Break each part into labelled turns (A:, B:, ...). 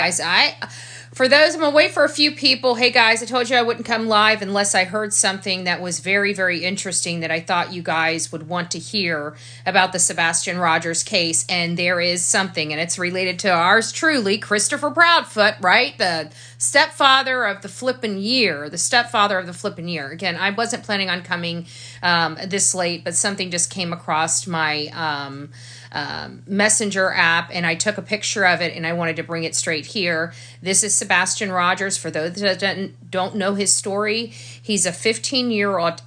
A: Guys, for those, I'm gonna wait for a few people. Hey guys, I told you I wouldn't come live unless I heard something that was very, very interesting that I thought you guys would want to hear about the Sebastian Rogers case. And there is something, and it's related to ours truly, Christopher Proudfoot, right? The stepfather of the flippin' year. Again, I wasn't planning on coming this late, but something just came across my messenger app, and I took a picture of it, and I wanted to bring it straight here. This is Sebastian Rogers. For those that don't know his story, he's a 15-year-old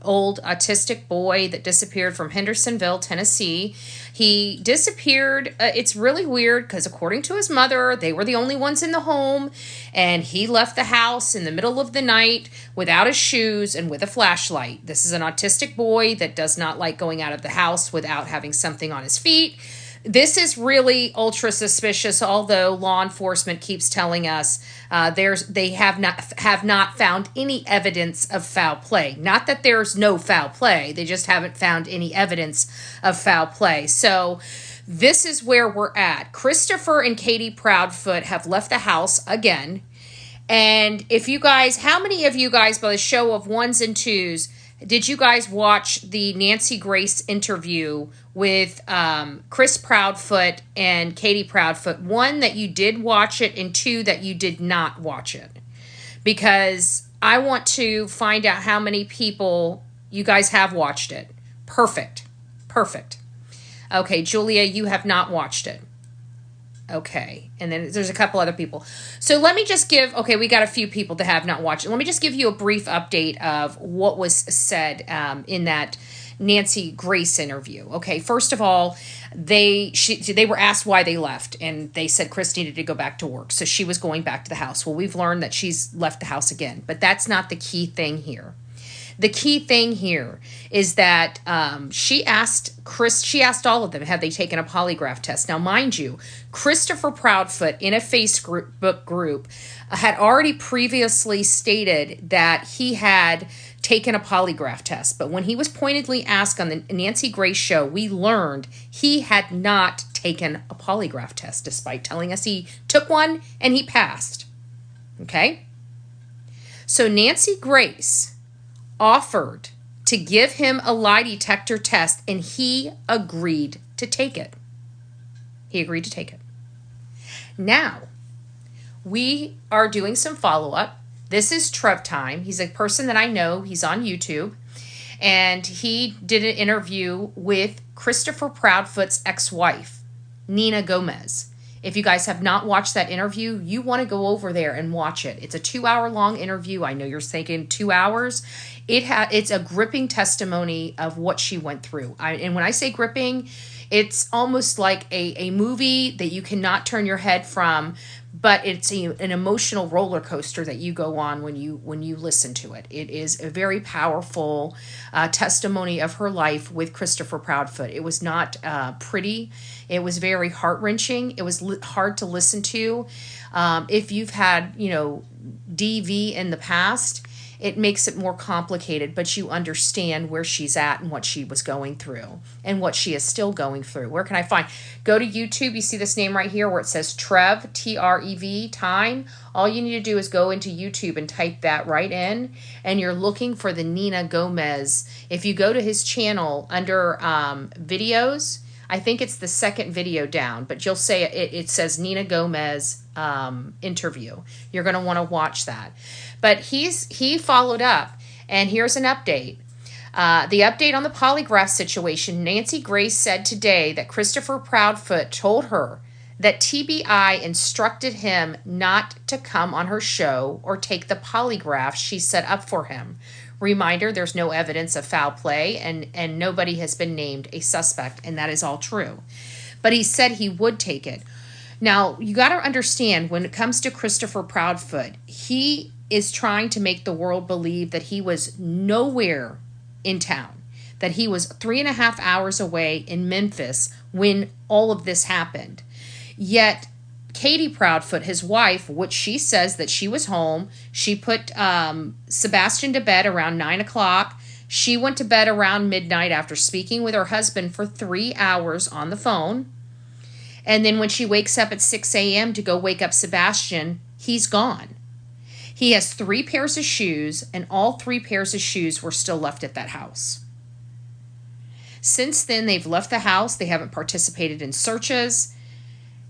A: old autistic boy that disappeared from Hendersonville, Tennessee. He disappeared. It's really weird because according to his mother, they were the only ones in the home, and he left the house in the middle of the night without his shoes and with a flashlight. This is an autistic boy that does not like going out of the house without having something on his feet. This is really ultra suspicious, although law enforcement keeps telling us they have not found any evidence of foul play. Not that there's no foul play, they just haven't found any evidence of foul play. So this is where we're at. Christopher and Katie Proudfoot have left the house again. And if you guys, how many of you guys, by the show of ones and twos, did you guys watch the Nancy Grace interview with Chris Proudfoot and Katie Proudfoot? One, that you did watch it, and two, that you did not watch it. Because I want to find out how many people you guys have watched it. Perfect. Okay, Julia, you have not watched it. Okay, and then there's a couple other people. So let me just give, okay, we got a few people that have not watched it. Let me just give you a brief update of what was said in that Nancy Grace interview. Okay, first of all, they were asked why they left, and they said Chris needed to go back to work, so she was going back to the house. Well, we've learned that she's left the house again, but that's not the key thing here. The key thing here is that she asked all of them, have they taken a polygraph test? Now, mind you, Christopher Proudfoot in a Facebook group had already previously stated that he had taken a polygraph test. But when he was pointedly asked on the Nancy Grace show, we learned he had not taken a polygraph test, despite telling us he took one and he passed. Okay? So Nancy Grace offered to give him a lie detector test, and he agreed to take it. Now, we are doing some follow-up. This is Trev Time. He's a person that I know. He's on YouTube. And he did an interview with Christopher Proudfoot's ex-wife, Nina Gomez. If you guys have not watched that interview, you want to go over there and watch it. It's a 2-hour-long interview. I know you're thinking 2 hours. It's a gripping testimony of what she went through. And when I say gripping, it's almost like a movie that you cannot turn your head from, but it's an emotional roller coaster that you go on when you listen to it. It is a very powerful testimony of her life with Christopher Proudfoot. It was not pretty. It was very heart-wrenching. It was hard to listen to. If you've had, DV in the past, it makes it more complicated, but you understand where she's at and what she was going through and what she is still going through. Where can I find? Go to YouTube. You see this name right here where it says Trev, T-R-E-V, Time. All you need to do is go into YouTube and type that right in, and you're looking for the Nina Gomez. If you go to his channel under videos, I think it's the second video down, but you'll say it says Nina Gomez interview. You're going to want to watch that. But he followed up, and here's an update. The update on the polygraph situation. Nancy Grace said today that Christopher Proudfoot told her that TBI instructed him not to come on her show or take the polygraph she set up for him. Reminder, there's no evidence of foul play, and nobody has been named a suspect, and that is all true. But he said he would take it. Now, you got to understand, when it comes to Christopher Proudfoot, he is trying to make the world believe that he was nowhere in town, that he was 3.5 hours away in Memphis when all of this happened. Yet, Katie Proudfoot, his wife, which she says that she was home, she put Sebastian to bed around 9 o'clock. She went to bed around midnight after speaking with her husband for 3 hours on the phone. And then when she wakes up at 6 a.m. to go wake up Sebastian, he's gone. He has 3 pairs of shoes, and all 3 pairs of shoes were still left at that house. Since then, they've left the house. They haven't participated in searches.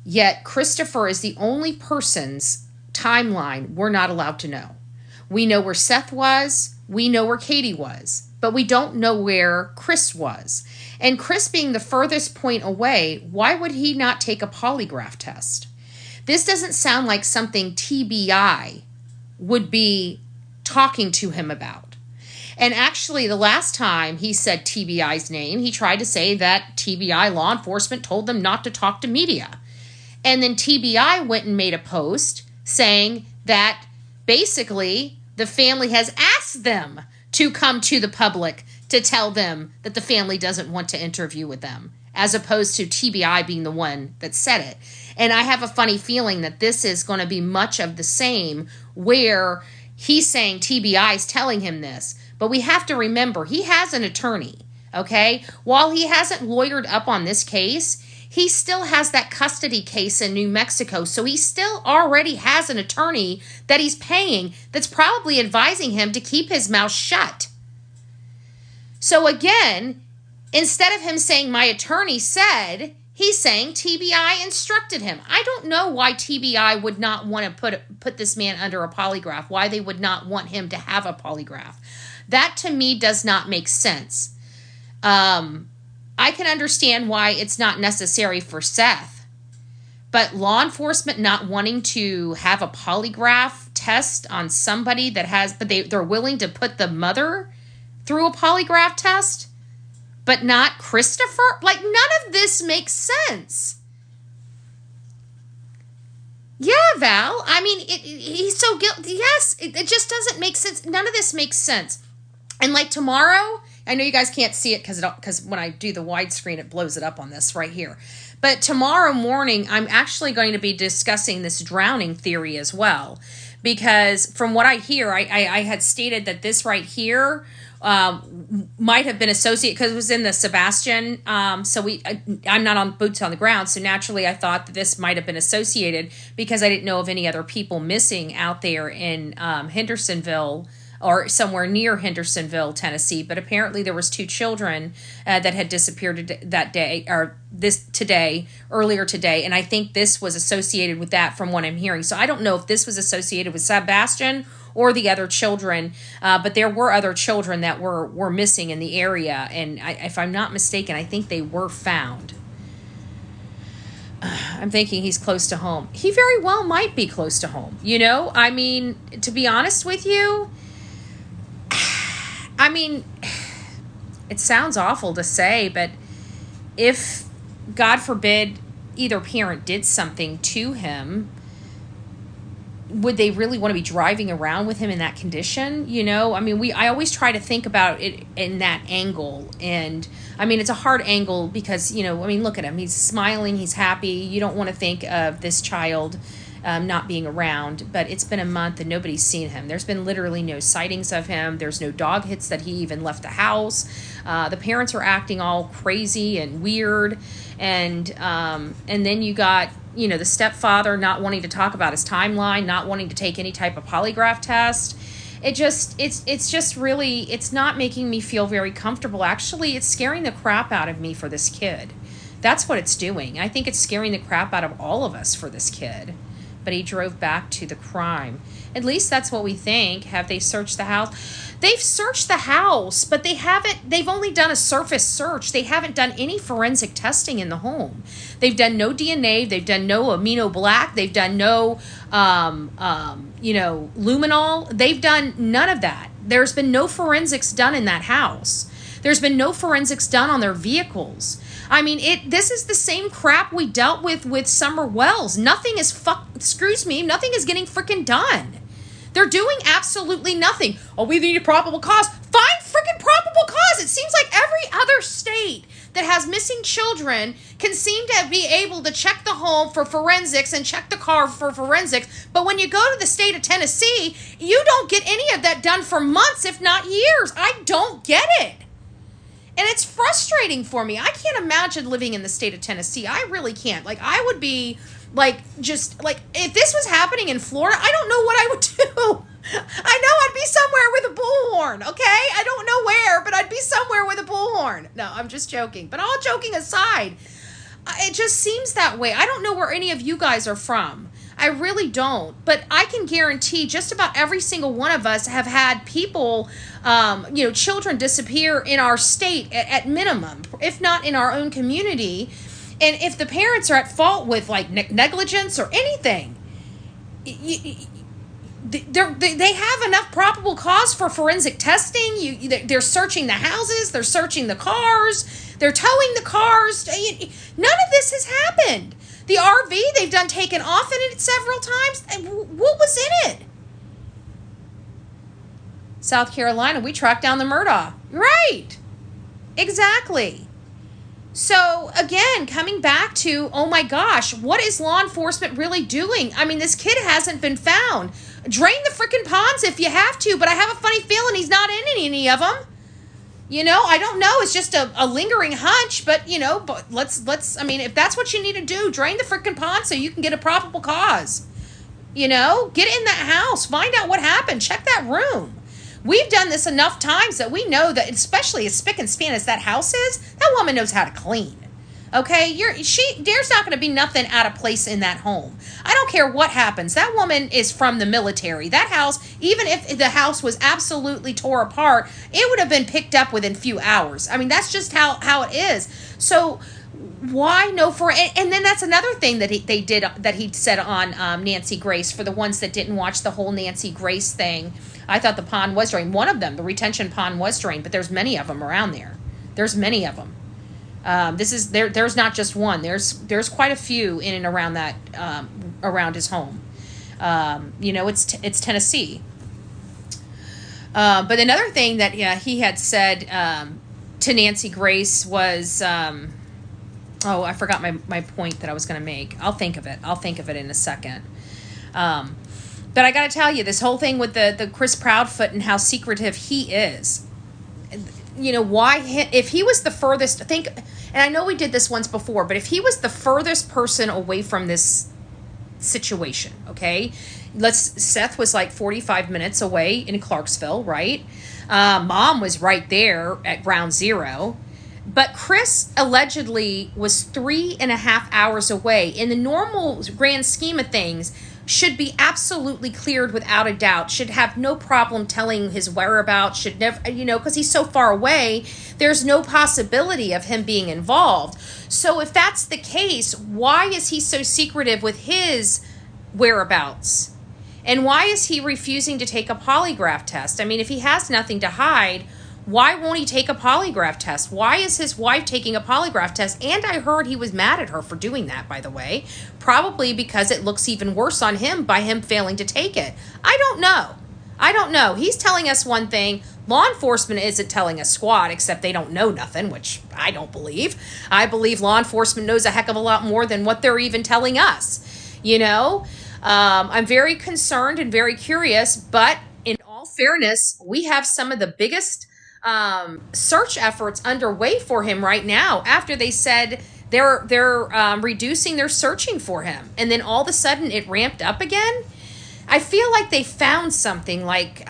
A: Yet Christopher is the only person's timeline we're not allowed to know. We know where Seth was. We know where Katie was. But we don't know where Chris was. And Chris being the furthest point away, why would he not take a polygraph test? This doesn't sound like something TBI would be talking to him about. And actually, the last time he said TBI's name, he tried to say that TBI law enforcement told them not to talk to media. And then TBI went and made a post saying that basically the family has asked them to come to the public to tell them that the family doesn't want to interview with them, as opposed to TBI being the one that said it. And I have a funny feeling that this is going to be much of the same, where he's saying TBI is telling him this. But we have to remember, he has an attorney, okay? While he hasn't lawyered up on this case, he still has that custody case in New Mexico. So he still already has an attorney that he's paying that's probably advising him to keep his mouth shut. So again, instead of him saying my attorney said, he's saying TBI instructed him. I don't know why TBI would not want to put this man under a polygraph, why they would not want him to have a polygraph. That to me does not make sense. I can understand why it's not necessary for Seth, but law enforcement not wanting to have a polygraph test on somebody that has, but they're willing to put the mother through a polygraph test, but not Christopher? Like, none of this makes sense. Yeah, Val. I mean, he's so guilty. Yes, it just doesn't make sense. None of this makes sense. And like tomorrow, I know you guys can't see it because when I do the widescreen, it blows it up on this right here. But tomorrow morning, I'm actually going to be discussing this drowning theory as well. Because from what I hear, I had stated that this right here might have been associated, because it was in the Sebastian. I'm not on boots on the ground, so naturally I thought that this might have been associated because I didn't know of any other people missing out there in Hendersonville, or somewhere near Hendersonville, Tennessee. But apparently there was 2 children that had disappeared that day, or earlier today. And I think this was associated with that from what I'm hearing. So I don't know if this was associated with Sebastian or the other children, but there were other children that were missing in the area. And if I'm not mistaken, I think they were found. I'm thinking he's close to home. He very well might be close to home. You know, I mean, to be honest with you, I mean, it sounds awful to say, but if, God forbid, either parent did something to him, would they really want to be driving around with him in that condition? You know, I mean, I always try to think about it in that angle. And I mean, it's a hard angle because, you know, I mean, look at him. He's smiling. He's happy. You don't want to think of this child not being around, but it's been a month and nobody's seen him. There's been literally no sightings of him. There's no dog hits that he even left the house. The parents are acting all crazy and weird. And then you got, you know, the stepfather not wanting to talk about his timeline, not wanting to take any type of polygraph test. It's just really, it's not making me feel very comfortable. Actually, it's scaring the crap out of me for this kid. That's what it's doing. I think it's scaring the crap out of all of us for this kid. But he drove back to the crime. At least that's what we think. Have they searched the house? They've searched the house, but they've only done a surface search. They haven't done any forensic testing in the home. They've done no DNA. They've done no amino black. They've done no, luminol. They've done none of that. There's been no forensics done in that house. There's been no forensics done on their vehicles. I mean, this is the same crap we dealt with Summer Wells. Nothing is nothing is getting freaking done. They're doing absolutely nothing. Oh, we need a probable cause. Find freaking probable cause. It seems like every other state that has missing children can seem to be able to check the home for forensics and check the car for forensics. But when you go to the state of Tennessee, you don't get any of that done for months, if not years. I don't get it. And it's frustrating for me. I can't imagine living in the state of Tennessee. I really can't. Like, I would be like, just like, if this was happening in Florida, I don't know what I would do. I know I'd be somewhere with a bullhorn, okay? I don't know where, but I'd be somewhere with a bullhorn. No, I'm just joking. But all joking aside, it just seems that way. I don't know where any of you guys are from. I really don't. But I can guarantee just about every single one of us have had people, children disappear in our state at minimum, if not in our own community. And if the parents are at fault with like negligence or anything, they have enough probable cause for forensic testing. They're searching the houses. They're searching the cars. They're towing the cars. None of this has happened. The RV, they've taken off in it several times. What was in it? South Carolina, we tracked down the Murdaugh. Right. Exactly. So, again, coming back to, oh my gosh, what is law enforcement really doing? I mean, this kid hasn't been found. Drain the freaking ponds if you have to, but I have a funny feeling he's not in any of them. I don't know. It's just a lingering hunch, but let's, I mean, if that's what you need to do, drain the freaking pond so you can get a probable cause. Get in that house, find out what happened, check that room. We've done this enough times that we know that, especially as spick and span as that house is, that woman knows how to clean. Okay, there's not going to be nothing out of place in that home. I don't care what happens. That woman is from the military. That house, even if the house was absolutely tore apart, it would have been picked up within a few hours. I mean, that's just how it is. So why no for? And then that's another thing that he said on Nancy Grace. For the ones that didn't watch the whole Nancy Grace thing, I thought the pond was drained. One of them, the retention pond, was drained, but there's many of them around there. There's many of them. There's not just one. There's quite a few in and around that around his home. It's Tennessee. But another thing that he had said to Nancy Grace was I forgot my point that I was going to make. I'll think of it in a second. But I got to tell you, this whole thing with the Chris Proudfoot and how secretive he is. Why if he was the furthest, and I know we did this once before, but if he was the furthest person away from this situation, okay, Seth was like 45 minutes away in Clarksville, right? Mom was right there at ground zero, but Chris allegedly was 3.5 hours away. In the normal grand scheme of things, should be absolutely cleared without a doubt, should have no problem telling his whereabouts, should never, because he's so far away, there's no possibility of him being involved. So if that's the case, why is he so secretive with his whereabouts? And why is he refusing to take a polygraph test? I mean, if he has nothing to hide, why won't he take a polygraph test? Why is his wife taking a polygraph test? And I heard he was mad at her for doing that, by the way. Probably because it looks even worse on him by him failing to take it. I don't know. He's telling us one thing. Law enforcement isn't telling us squat, except they don't know nothing, which I don't believe. I believe law enforcement knows a heck of a lot more than what they're even telling us. I'm very concerned and very curious, but in all fairness, we have some of the biggest search efforts underway for him right now after they said they're reducing their searching for him, and then all of a sudden it ramped up again. I feel like they found something, like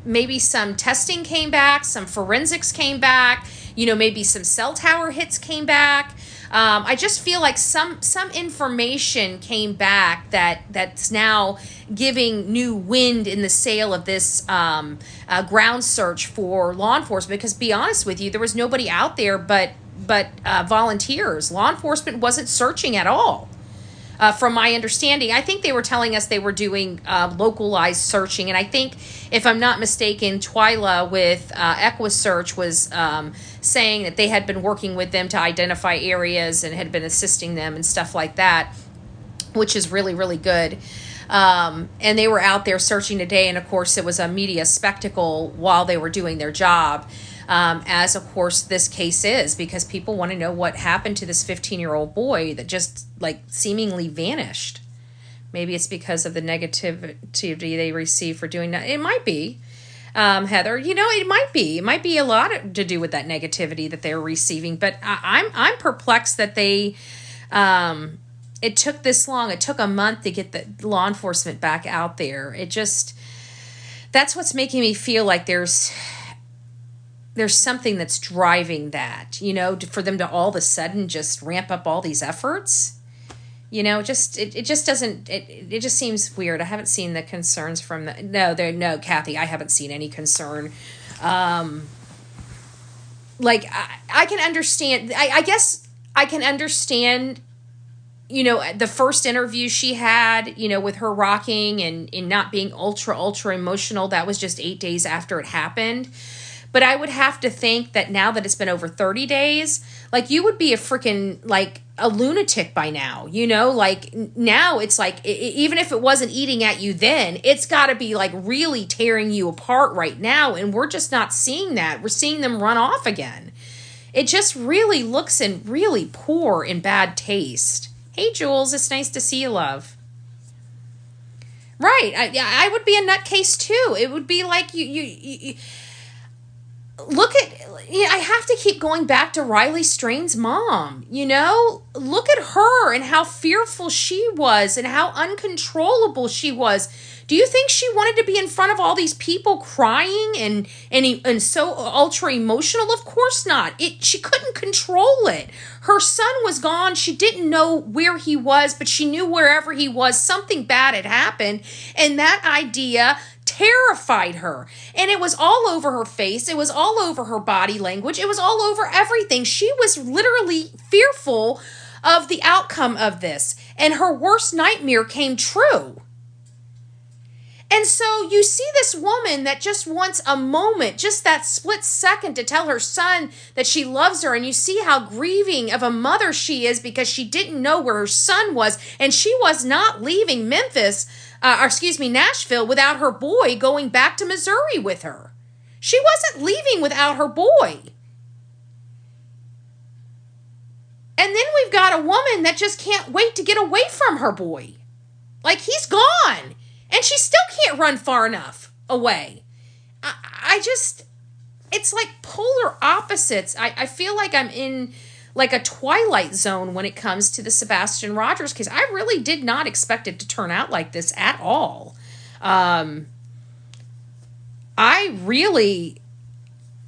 A: maybe some testing came back, some forensics came back, maybe some cell tower hits came back. I just feel like some information came back that's now giving new wind in the sail of this ground search for law enforcement. Because, to be honest with you, there was nobody out there but volunteers. Law enforcement wasn't searching at all. From my understanding, I think they were telling us they were doing localized searching. And I think, if I'm not mistaken, Twyla with EquiSearch was saying that they had been working with them to identify areas and had been assisting them and stuff like that, which is really, really good. And they were out there searching today. And, of course, it was a media spectacle while they were doing their job. As, of course, this case is, because people want to know what happened to this 15-year-old boy that just, seemingly vanished. Maybe it's because of the negativity they received for doing that. It might be. Heather. It might be a lot to do with that negativity that they're receiving. But I'm perplexed that they, it took this long. It took a month to get the law enforcement back out there. That's what's making me feel like there's something that's driving that, for them to all of a sudden just ramp up all these efforts. It just doesn't, it just seems weird. I haven't seen the concerns from no, Kathy, I haven't seen any concern. I can understand, I guess I can understand, the first interview she had, with her rocking and not being ultra emotional. That was just 8 days after it happened. But I would have to think that now that it's been over 30 days, you would be a freaking, a lunatic by now, now it's even if it wasn't eating at you then, it's got to be really tearing you apart right now. And we're just not seeing that. We're seeing them run off again. It just really looks in really poor and bad taste. Hey, Jules, it's nice to see you, love. Right. I would be a nutcase too. It would be like you look at, I have to keep going back to Riley Strain's mom, look at her and how fearful she was and how uncontrollable she was. Do you think she wanted to be in front of all these people crying and so ultra emotional? Of course not. She couldn't control it. Her son was gone. She didn't know where he was, but she knew wherever he was, something bad had happened. And that idea terrified her. And it was all over her face. It was all over her body language. It was all over everything. She was literally fearful of the outcome of this. And her worst nightmare came true. And so you see this woman that just wants a moment, just that split second to tell her son that she loves her. And you see how grieving of a mother she is because she didn't know where her son was. And she was not leaving Nashville without her boy going back to Missouri with her. She wasn't leaving without her boy. And then we've got a woman that just can't wait to get away from her boy. He's gone. And she still can't run far enough away. It's like polar opposites. I feel like I'm in a twilight zone when it comes to the Sebastian Rogers case. I really did not expect it to turn out like this at all. I really,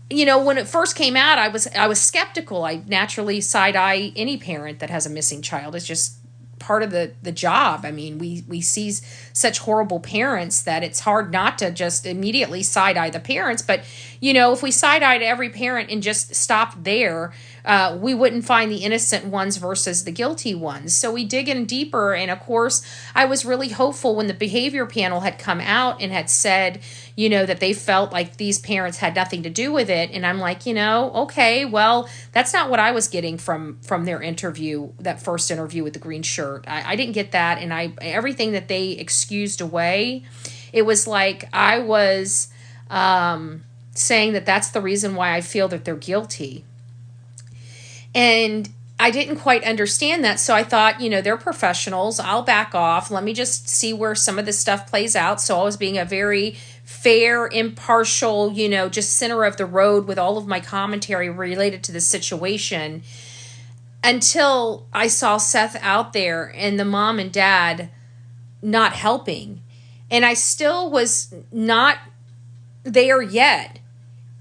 A: when it first came out, I was skeptical. I naturally side-eye any parent that has a missing child. It's just part of the job. I mean, we see such horrible parents that it's hard not to just immediately side-eye the parents. But, if we side-eyed every parent and just stopped there, we wouldn't find the innocent ones versus the guilty ones. So we dig in deeper. And of course, I was really hopeful when the behavior panel had come out and had said, that they felt like these parents had nothing to do with it. And I'm like, okay, well, that's not what I was getting from their interview, that first interview with the green shirt. I didn't get that. And everything that they excused away, it was like I was saying that that's the reason why I feel that they're guilty. And I didn't quite understand that. So I thought, they're professionals. I'll back off. Let me just see where some of this stuff plays out. So I was being a very fair, impartial, just center of the road with all of my commentary related to the situation until I saw Seth out there and the mom and dad not helping. And I still was not there yet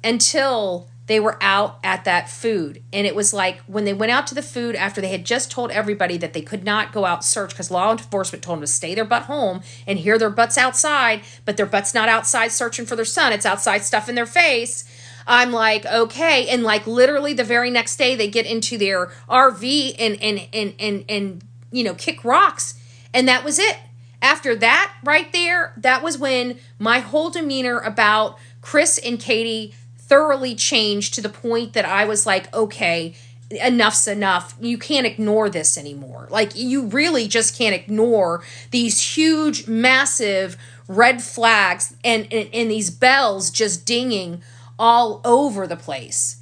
A: until they were out at that food. And it was like when they went out to the food after they had just told everybody that they could not go out search because law enforcement told them to stay their butt home, and here their butts outside, but their butt's not outside searching for their son. It's outside stuffing their face. I'm like, okay. And literally the very next day they get into their RV and kick rocks. And that was it. After that right there, that was when my whole demeanor about Chris and Katie thoroughly changed to the point that I was like, okay, enough's enough. You can't ignore this anymore. You really just can't ignore these huge, massive red flags and these bells just dinging all over the place.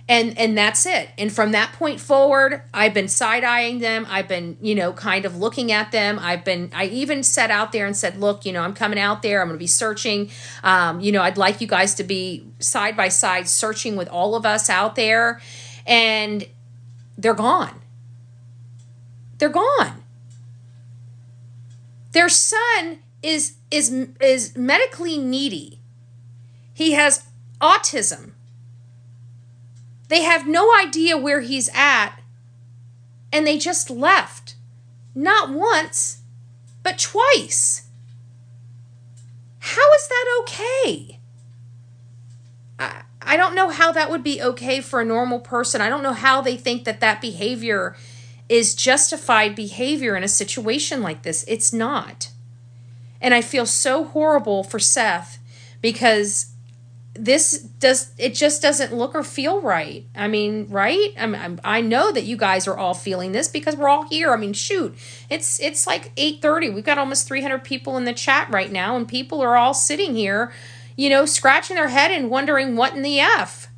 A: And that's it. And from that point forward, I've been side-eyeing them. I've been, kind of looking at them. I even set out there and said, look, I'm coming out there. I'm going to be searching. I'd like you guys to be side by side searching with all of us out there. And they're gone. They're gone. Their son is medically needy. He has autism. They have no idea where he's at, and they just left. Not once, but twice. How is that okay? I don't know how that would be okay for a normal person. I don't know how they think that behavior is justified behavior in a situation like this. It's not. And I feel so horrible for Seth because it just doesn't look or feel right. I mean, right? I know that you guys are all feeling this because we're all here. I mean, shoot, it's like 8:30. We've got almost 300 people in the chat right now, and people are all sitting here, scratching their head and wondering what in the F.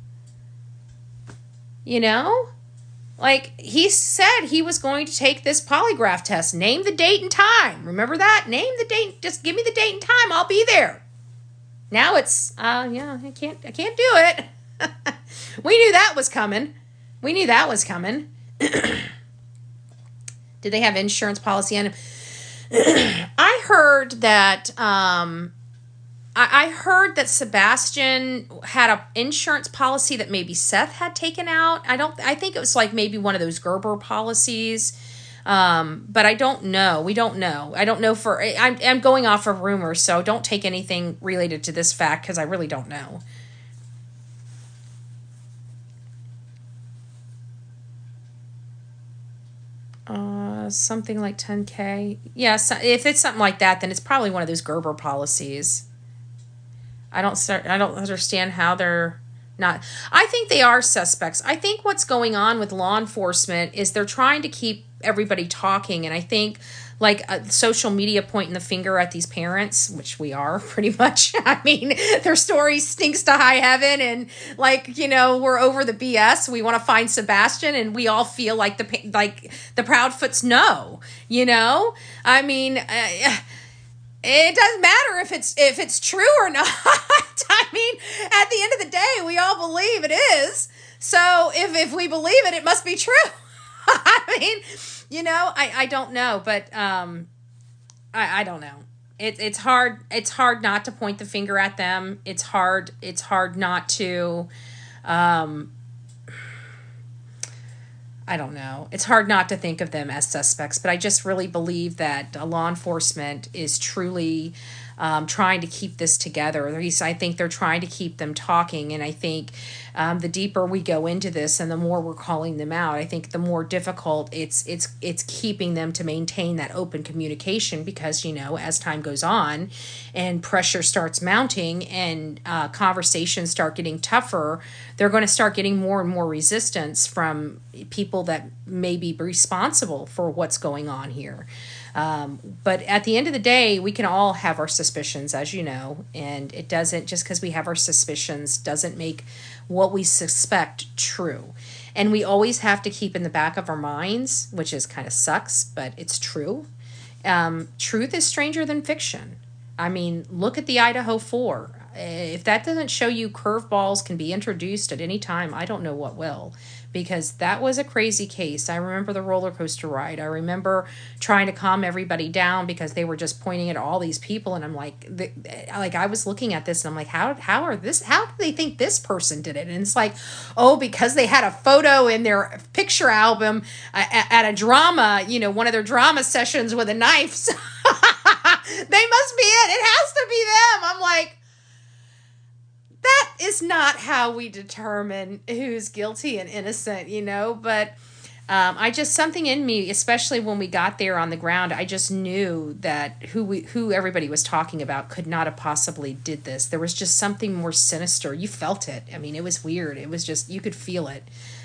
A: Like, he said he was going to take this polygraph test. Name the date and time. Remember that? Name the date. Just give me the date and time. I'll be there. Now it's, I can't do it. We knew that was coming. Did they have insurance policy on him? I heard that, I heard that Sebastian had an insurance policy that maybe Seth had taken out. I think it was like maybe one of those Gerber policies. But I don't know. We don't know. I don't know I'm going off of rumors, so don't take anything related to this fact because I really don't know. Something like 10K. Yes, if it's something like that, then it's probably one of those Gerber policies. I don't understand how they're not. I think they are suspects. I think what's going on with law enforcement is they're trying to keep everybody talking, and I think like social media pointing the finger at these parents, which we are pretty much. I mean, their story stinks to high heaven, and we're over the BS. We want to find Sebastian, and we all feel like the Proudfoots know. I mean. It doesn't matter if it's true or not. I mean, at the end of the day, we all believe it is. So if we believe it, it must be true. I mean, I don't know, but I don't know. It's hard not to point the finger at them. It's hard not to I don't know. It's hard not to think of them as suspects, but I just really believe that law enforcement is truly trying to keep this together. At least I think they're trying to keep them talking, and I think the deeper we go into this and the more we're calling them out, I think the more difficult it's keeping them to maintain that open communication because, as time goes on and pressure starts mounting and conversations start getting tougher, they're going to start getting more and more resistance from people that may be responsible for what's going on here. But at the end of the day, we can all have our suspicions, as you know, and it doesn't, just because we have our suspicions doesn't make what we suspect true. And we always have to keep in the back of our minds, which is kind of sucks, but it's true. Truth is stranger than fiction. I mean, look at the Idaho 4. If that doesn't show you curveballs can be introduced at any time, I don't know what will. Because that was a crazy case. I remember the roller coaster ride. I remember trying to calm everybody down because they were just pointing at all these people, and I'm like I was looking at this and I'm like, how do they think this person did it? And it's like, oh, because they had a photo in their picture album at a drama, one of their drama sessions with a knife. So they must be it. It has to be them. I'm like, that is not how we determine who's guilty and innocent, but something in me, especially when we got there on the ground, I just knew that who everybody was talking about could not have possibly did this. There was just something more sinister. You felt it. I mean, it was weird. It was just, you could feel it.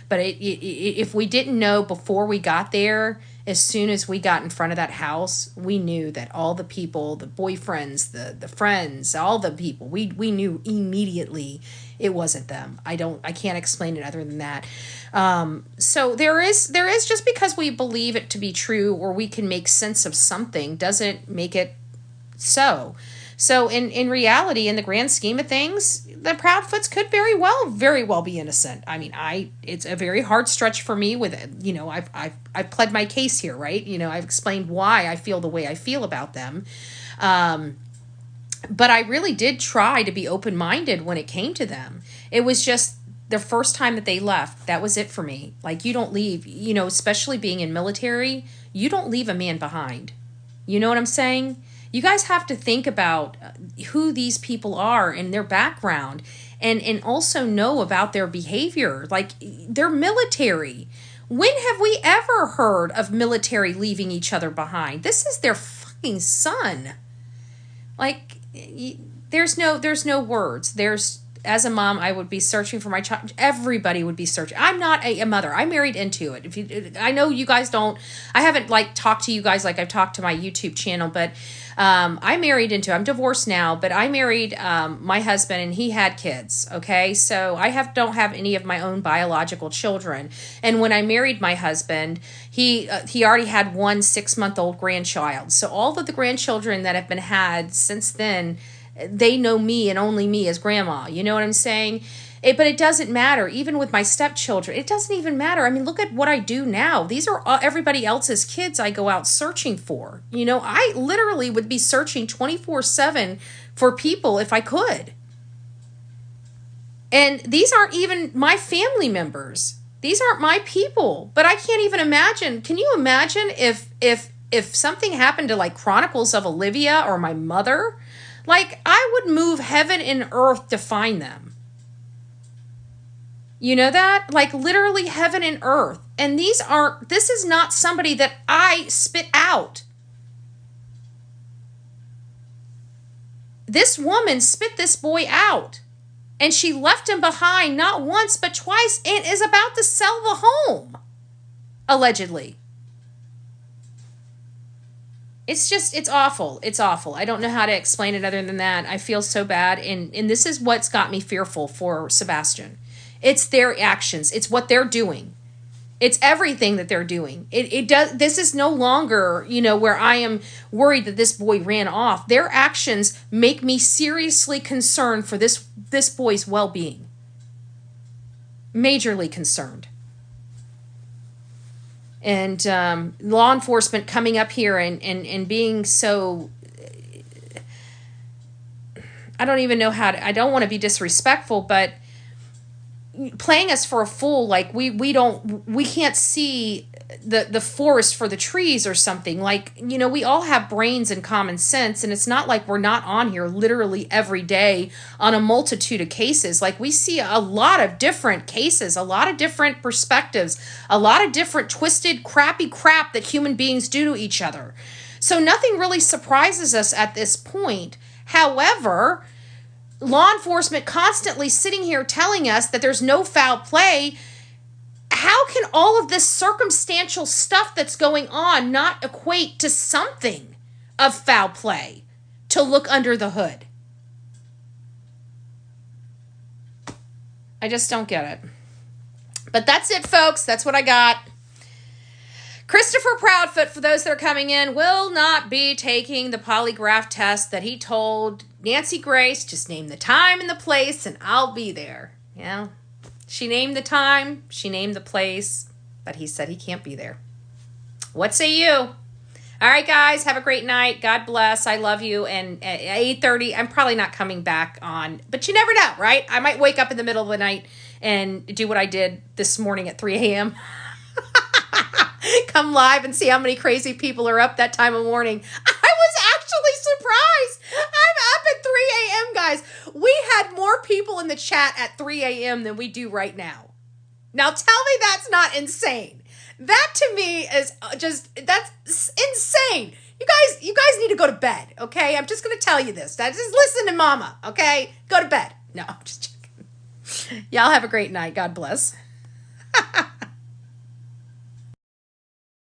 A: But if we didn't know before we got there as soon as we got in front of that house, we knew that all the people, the boyfriends, the friends, all the people, we knew immediately it wasn't them. I can't explain it other than that. So there is just because we believe it to be true or we can make sense of something doesn't make it so. So in reality, in the grand scheme of things, the Proudfoots could very well be innocent. I mean, it's a very hard stretch for me with, I've pled my case here, right? I've explained why I feel the way I feel about them. But I really did try to be open-minded when it came to them. It was just the first time that they left. That was it for me. Like, you don't leave, especially being in military, you don't leave a man behind. You know what I'm saying? You guys have to think about who these people are and their background and also know about their behavior. Like, they're military. When have we ever heard of military leaving each other behind? This is their fucking son. Like, there's no words. As a mom, I would be searching for my child. Everybody would be searching. I'm not a mother. I married into it. I know you guys don't. I haven't talked to you guys like I've talked to my YouTube channel, but I married into. I'm divorced now, but I married my husband, and he had kids. Okay, so I don't have any of my own biological children. And when I married my husband, he already had one 6-month-old grandchild. So all of the grandchildren that have been had since then, they know me and only me as grandma. You know what I'm saying? But it doesn't matter. Even with my stepchildren, it doesn't even matter. I mean, look at what I do now. These are everybody else's kids I go out searching for. I literally would be searching 24/7 for people if I could. And these aren't even my family members. These aren't my people. But I can't even imagine. Can you imagine if something happened to like Chronicles of Olivia or my mother? Like, I would move heaven and earth to find them. You know that? Like, literally heaven and earth. And this is not somebody that I spit out. This woman spit this boy out. And she left him behind not once but twice and is about to sell the home. Allegedly. It's awful. It's awful. I don't know how to explain it other than that. I feel so bad. And this is what's got me fearful for Sebastian. It's their actions. It's what they're doing. It's everything that they're doing. This is no longer, where I am worried that this boy ran off. Their actions make me seriously concerned for this boy's well-being. Majorly concerned. And law enforcement coming up here and being so, I don't even know I don't want to be disrespectful, but playing us for a fool, like we can't see the forest for the trees or something. Like, we all have brains and common sense, and it's not like we're not on here literally every day on a multitude of cases. Like, we see a lot of different cases, a lot of different perspectives, a lot of different twisted, crappy crap that human beings do to each other. So nothing really surprises us at this point. However, law enforcement constantly sitting here telling us that there's no foul play. How can all of this circumstantial stuff that's going on not equate to something of foul play to look under the hood? I just don't get it. But that's it, folks. That's what I got. Christopher Proudfoot, for those that are coming in, will not be taking the polygraph test that he told Nancy Grace, just name the time and the place and I'll be there. Yeah. She named the time, she named the place, but he said he can't be there. What say you? All right, guys, have a great night. God bless. I love you. And at 8:30, I'm probably not coming back on, but you never know, right? I might wake up in the middle of the night and do what I did this morning at 3 a.m. Come live and see how many crazy people are up that time of morning. I was actually surprised. I'm up at 3 a.m., guys. We had more people in the chat at 3 a.m. than we do right now. Now tell me that's not insane. That to me is that's insane. You guys need to go to bed, okay? I'm just going to tell you this. Just listen to mama, okay? Go to bed. No, I'm just joking. Y'all have a great night. God bless.